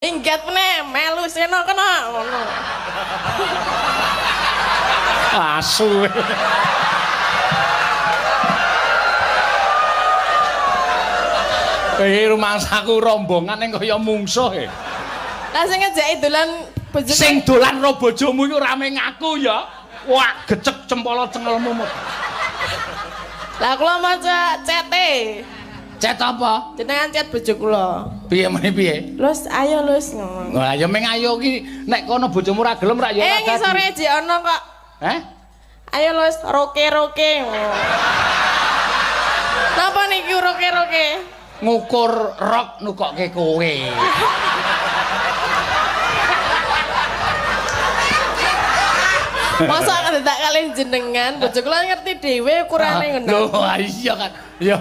Minggat meneh melu seno kena ngono. Asu. Rumangsaku rombongan yang kaya mungsuh e. Lah sing ngejeki dolan bojomu. Sing dolan ro bojomu iku rame ngaku ya. Wah, gecek cempala cengelmu. Lah kula maca cete. Cet apa? Jenengan cet bojo kula. Piye meneh piye? Lus ayo lus ngomong. Wah, ya meng ayo ki nek kono bojomu ra gelem ra ya ora dadi. Ngisore jek ana kok. Heh? Ayo lus roke-roke. Napa niki roke-roke? Ngukur rok nukokke kowe. Masa tak kalian jenengan, bojo kula ngerti dhewe ukurane ngono. Lho, iya kan. Ya